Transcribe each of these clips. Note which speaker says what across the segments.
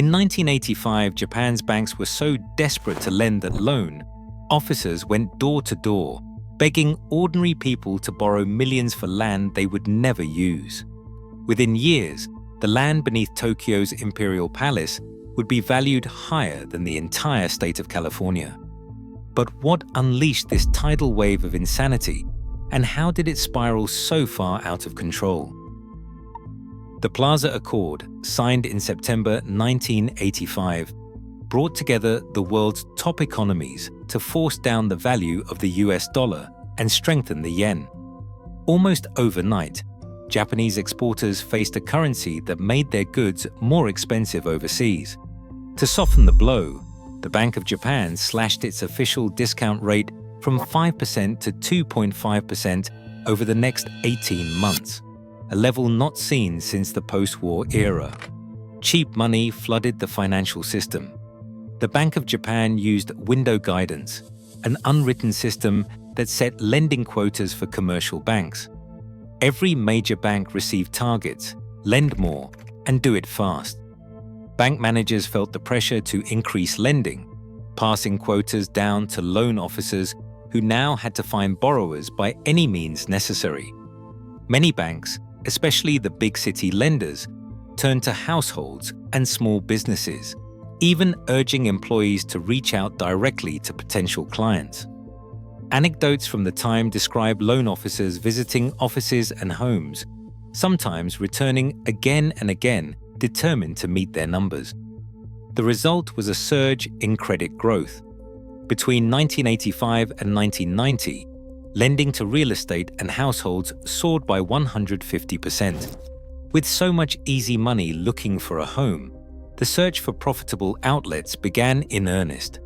Speaker 1: In 1985, Japan's banks were so desperate to lend that loan, officers went door to door, begging ordinary people to borrow millions for land they would never use. Within years, the land beneath Tokyo's Imperial Palace would be valued higher than the entire state of California. But what unleashed this tidal wave of insanity, and how did it spiral so far out of control? The Plaza Accord, signed in September 1985, brought together the world's top economies to force down the value of the US dollar and strengthen the yen. Almost overnight, Japanese exporters faced a currency that made their goods more expensive overseas. To soften the blow, the Bank of Japan slashed its official discount rate from 5% to 2.5% over the next 18 months, a level not seen since the post-war era. Cheap money flooded the financial system. The Bank of Japan used window guidance, an unwritten system that set lending quotas for commercial banks. Every major bank received targets, lend more, and do it fast. Bank managers felt the pressure to increase lending, passing quotas down to loan officers who now had to find borrowers by any means necessary. Many banks, especially the big city lenders, turned to households and small businesses, even urging employees to reach out directly to potential clients. Anecdotes from the time describe loan officers visiting offices and homes, sometimes returning again and again, determined to meet their numbers. The result was a surge in credit growth. Between 1985 and 1990, lending to real estate and households soared by 150%. With so much easy money looking for a home, the search for profitable outlets began in earnest.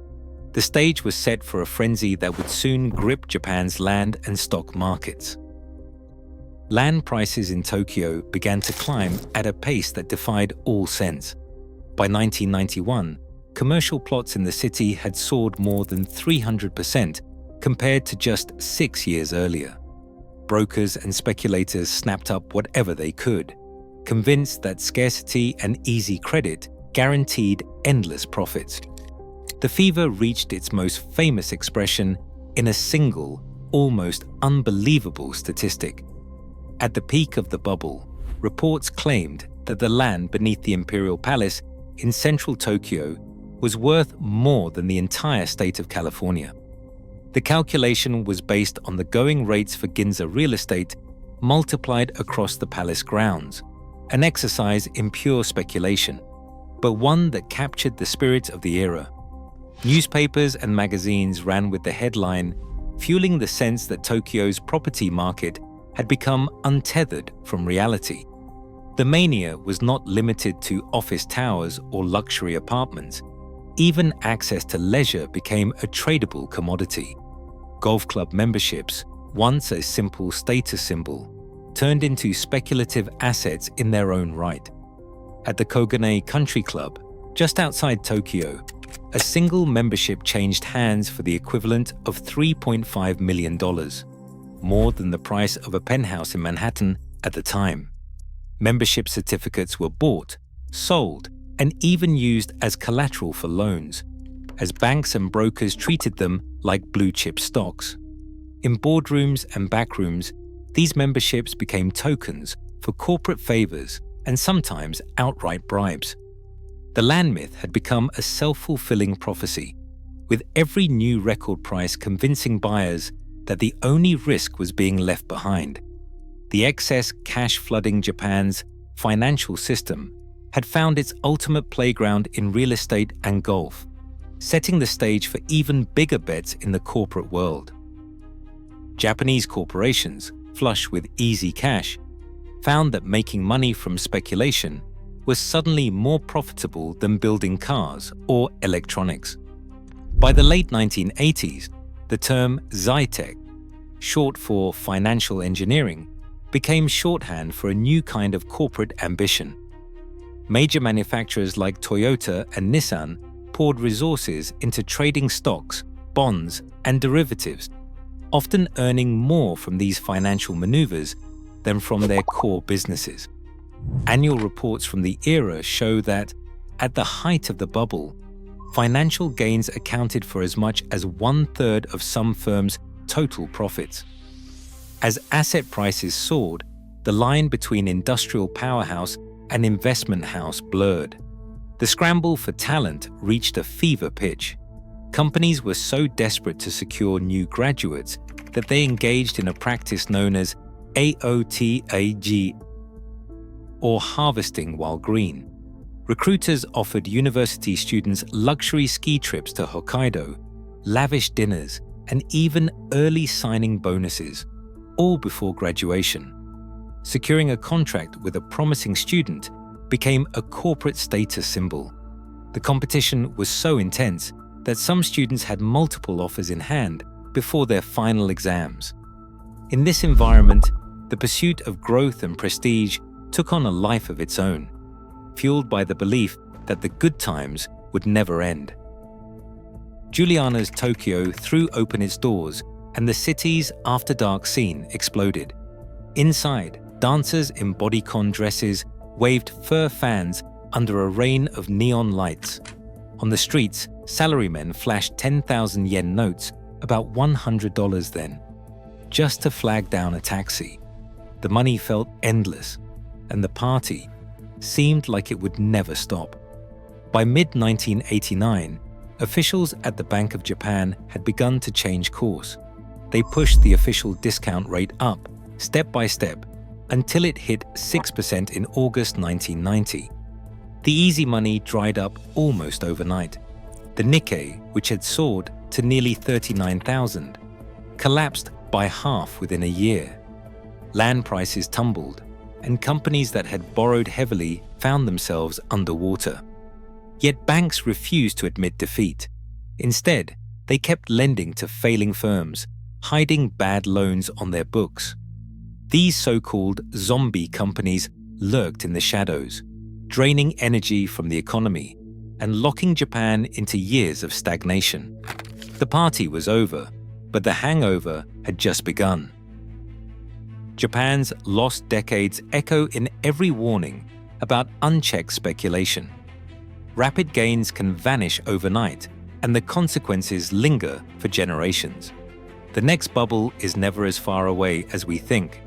Speaker 1: The stage was set for a frenzy that would soon grip Japan's land and stock markets. Land prices in Tokyo began to climb at a pace that defied all sense. By 1991, commercial plots in the city had soared more than 300% compared to just 6 years earlier. Brokers and speculators snapped up whatever they could, convinced that scarcity and easy credit guaranteed endless profits. The fever reached its most famous expression in a single, almost unbelievable statistic. At the peak of the bubble, reports claimed that the land beneath the Imperial Palace in central Tokyo was worth more than the entire state of California. The calculation was based on the going rates for Ginza real estate multiplied across the palace grounds, an exercise in pure speculation, but one that captured the spirit of the era. Newspapers and magazines ran with the headline, fueling the sense that Tokyo's property market had become untethered from reality. The mania was not limited to office towers or luxury apartments. Even access to leisure became a tradable commodity. Golf club memberships, once a simple status symbol, turned into speculative assets in their own right. At the Kogane Country Club, just outside Tokyo, a single membership changed hands for the equivalent of $3.5 million, more than the price of a penthouse in Manhattan at the time. Membership certificates were bought, sold, and even used as collateral for loans, as banks and brokers treated them like blue-chip stocks. In boardrooms and backrooms, these memberships became tokens for corporate favors and sometimes outright bribes. The land myth had become a self-fulfilling prophecy, with every new record price convincing buyers that the only risk was being left behind. The excess cash flooding Japan's financial system had found its ultimate playground in real estate and golf, setting the stage for even bigger bets in the corporate world. Japanese corporations, flush with easy cash, found that making money from speculation was suddenly more profitable than building cars or electronics. By the late 1980s, the term Zytec, short for financial engineering, became shorthand for a new kind of corporate ambition. Major manufacturers like Toyota and Nissan poured resources into trading stocks, bonds, and derivatives, often earning more from these financial maneuvers than from their core businesses. Annual reports from the era show that, At the height of the bubble, financial gains accounted for as much as 1/3 of some firms' total profits. As asset prices soared, the line between industrial powerhouse and investment house blurred. The scramble for talent reached a fever pitch. Companies were so desperate to secure new graduates that they engaged in a practice known as AOTAG, or harvesting while green. Recruiters offered university students luxury ski trips to Hokkaido, lavish dinners, and even early signing bonuses, all before graduation. Securing a contract with a promising student became a corporate status symbol. The competition was so intense that some students had multiple offers in hand before their final exams. In this environment, the pursuit of growth and prestige took on a life of its own, fueled by the belief that the good times would never end. Juliana's Tokyo threw open its doors, and the city's after-dark scene exploded. Inside, dancers in bodycon dresses waved fur fans under a rain of neon lights. On the streets, salarymen flashed 10,000 yen notes, about $100 then, just to flag down a taxi. The money felt endless, and the party seemed like it would never stop. By mid-1989, officials at the Bank of Japan had begun to change course. They pushed the official discount rate up, step by step, until it hit 6% in August 1990. The easy money dried up almost overnight. The Nikkei, which had soared to nearly 39,000, collapsed by half within a year. Land prices tumbled, and companies that had borrowed heavily found themselves underwater. Yet banks refused to admit defeat. Instead, they kept lending to failing firms, hiding bad loans on their books. These so-called zombie companies lurked in the shadows, draining energy from the economy and locking Japan into years of stagnation. The party was over, but the hangover had just begun. Japan's lost decades echo in every warning about unchecked speculation. Rapid gains can vanish overnight, and the consequences linger for generations. The next bubble is never as far away as we think.